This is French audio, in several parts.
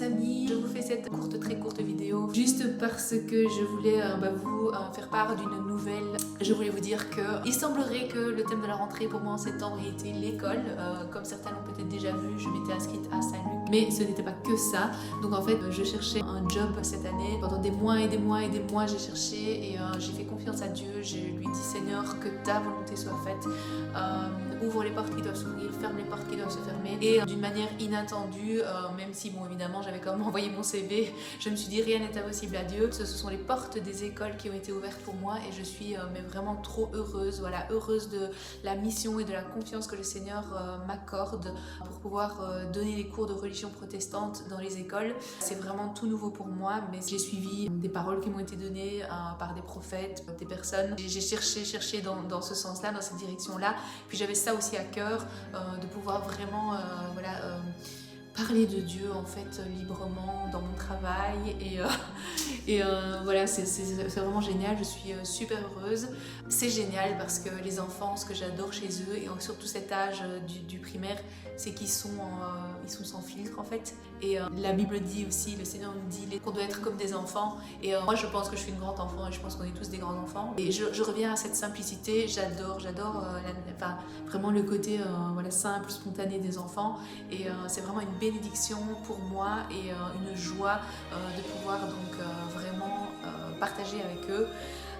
amis, je vous fais cette très courte vidéo juste parce que je voulais vous faire part d'une nouvelle. Je voulais vous dire que il semblerait que le thème de la rentrée pour moi en septembre ait été l'école. Comme certains l'ont peut-être déjà vu, je m'étais inscrite à Saint-Luc, mais ce n'était pas que ça. Donc en fait, je cherchais un job cette année. Pendant des mois et des mois et des mois, j'ai cherché et j'ai fait confiance à Dieu. Je lui ai dit, Seigneur, que ta volonté soit faite. Ouvre les portes qui doivent s'ouvrir, ferme les portes qui doivent se fermer. Et d'une manière inattendue, même si bon évidemment j'avais quand même envoyé mon CV, je me suis dit rien n'est impossible à Dieu. Ce sont les portes des écoles qui ont été ouvertes pour moi et je suis mais vraiment trop heureuse, voilà, heureuse de la mission et de la confiance que le Seigneur m'accorde pour pouvoir donner les cours de religion protestante dans les écoles. C'est vraiment tout nouveau pour moi, mais j'ai suivi des paroles qui m'ont été données par des prophètes, des personnes. J'ai cherché dans ce sens-là, dans cette direction-là. Puis j'avais ça aussi à cœur, de pouvoir vraiment parler de Dieu en fait librement dans mon travail et voilà, c'est vraiment génial, je suis super heureuse. C'est génial parce que les enfants, ce que j'adore chez eux et surtout cet âge du primaire, c'est qu'ils sont sans filtre en fait. Et la Bible dit aussi, le Seigneur nous dit qu'on doit être comme des enfants. Et moi je pense que je suis une grande enfant et je pense qu'on est tous des grands enfants. Et je reviens à cette simplicité, j'adore vraiment le côté voilà, simple, spontané des enfants. Et c'est vraiment une bénédiction pour moi et une joie de pouvoir donc vraiment partager avec eux.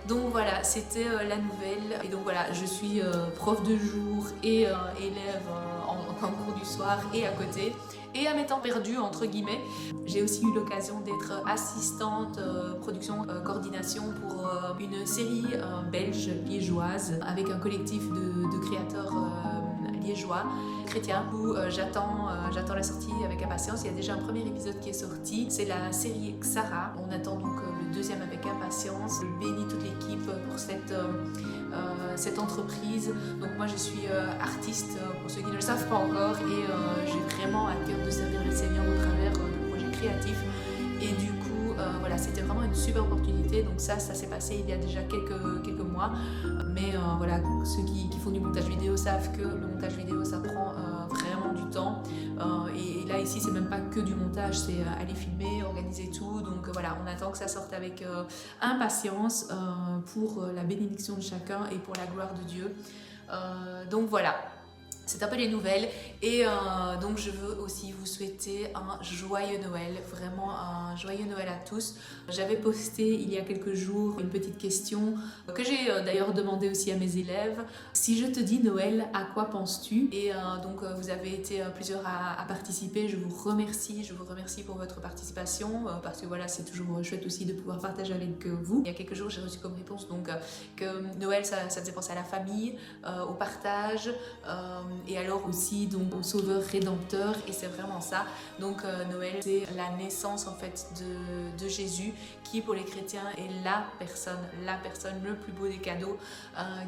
Donc voilà, c'était la nouvelle. Et donc voilà, je suis prof de jour et élève en cours du soir et à côté. Et à mes temps perdus, entre guillemets, j'ai aussi eu l'occasion d'être assistante production-coordination pour une série belge liégeoise avec un collectif de créateurs liégeois, chrétiens, où j'attends la sortie avec impatience. Il y a déjà un premier épisode qui est sorti, c'est la série Xara. On attend donc le deuxième avec impatience. Je bénis toute l'équipe pour cette entreprise. Donc moi je suis artiste, pour ceux qui ne le savent pas encore, et j'ai vraiment à cœur de servir le Seigneur au travers de projets créatifs. Et du coup, voilà, c'était vraiment une super opportunité. Donc ça s'est passé il y a déjà quelques mois. Mais voilà, ceux qui font du montage vidéo savent que le montage vidéo, ça prend vraiment du temps. Et là, ici, c'est même pas que du montage, c'est aller filmer, organiser tout. Donc voilà, on attend que ça sorte avec impatience pour la bénédiction de chacun et pour la gloire de Dieu. Donc voilà. C'est un peu les nouvelles et donc je veux aussi vous souhaiter un joyeux Noël, vraiment un joyeux Noël à tous. J'avais posté il y a quelques jours une petite question que j'ai d'ailleurs demandé aussi à mes élèves. Si je te dis Noël, à quoi penses-tu? Et donc vous avez été plusieurs à participer, je vous remercie pour votre participation parce que voilà, c'est toujours chouette aussi de pouvoir partager avec vous. Il y a quelques jours j'ai reçu comme réponse donc que Noël ça faisait penser à la famille, au partage, et alors aussi donc au sauveur rédempteur, et c'est vraiment ça. Donc Noël, c'est la naissance en fait de Jésus, qui pour les chrétiens est la personne le plus beau des cadeaux,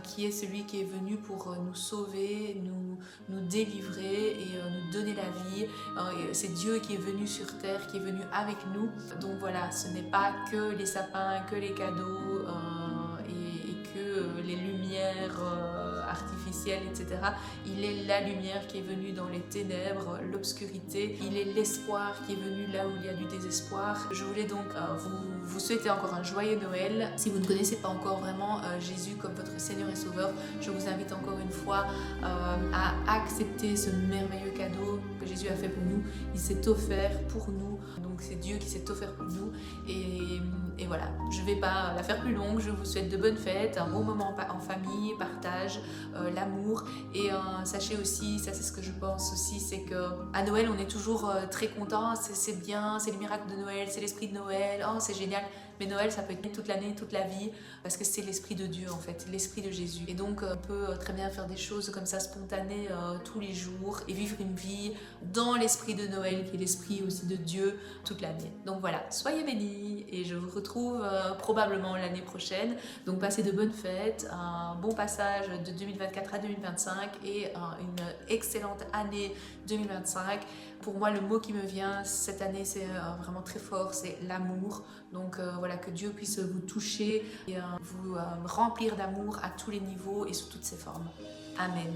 qui est celui qui est venu pour nous sauver, nous délivrer et nous donner la vie. C'est Dieu qui est venu sur terre, qui est venu avec nous. Donc voilà, ce n'est pas que les sapins, que les cadeaux et que les lumières artificielles, etc. Il est la lumière qui est venue dans les ténèbres, l'obscurité. Il est l'espoir qui est venu là où il y a du désespoir. Je voulais donc vous souhaiter encore un joyeux Noël. Si vous ne connaissez pas encore vraiment Jésus comme votre Seigneur et Sauveur, je vous invite encore une fois à accepter ce merveilleux cadeau que Jésus a fait pour nous. Il s'est offert pour nous, donc c'est Dieu qui s'est offert pour nous. Et voilà, je ne vais pas la faire plus longue. Je vous souhaite de bonnes fêtes, un bon moment en famille, partage, l'amour. Et sachez aussi, ça c'est ce que je pense aussi, c'est qu'à Noël on est toujours très content, c'est bien, c'est le miracle de Noël, c'est l'esprit de Noël, oh c'est génial. Mais Noël ça peut être toute l'année, toute la vie, parce que c'est l'esprit de Dieu en fait, l'esprit de Jésus. Et donc on peut très bien faire des choses comme ça spontanées tous les jours et vivre une vie dans l'esprit de Noël qui est l'esprit aussi de Dieu toute l'année. Donc voilà, soyez bénis et je vous retrouve probablement l'année prochaine. Donc passez de bonnes fêtes, un bon passage de 2024 à 2025 et une excellente année 2025. Pour moi, le mot qui me vient cette année, c'est vraiment très fort, c'est l'amour. Donc voilà, que Dieu puisse vous toucher et vous remplir d'amour à tous les niveaux et sous toutes ses formes. Amen.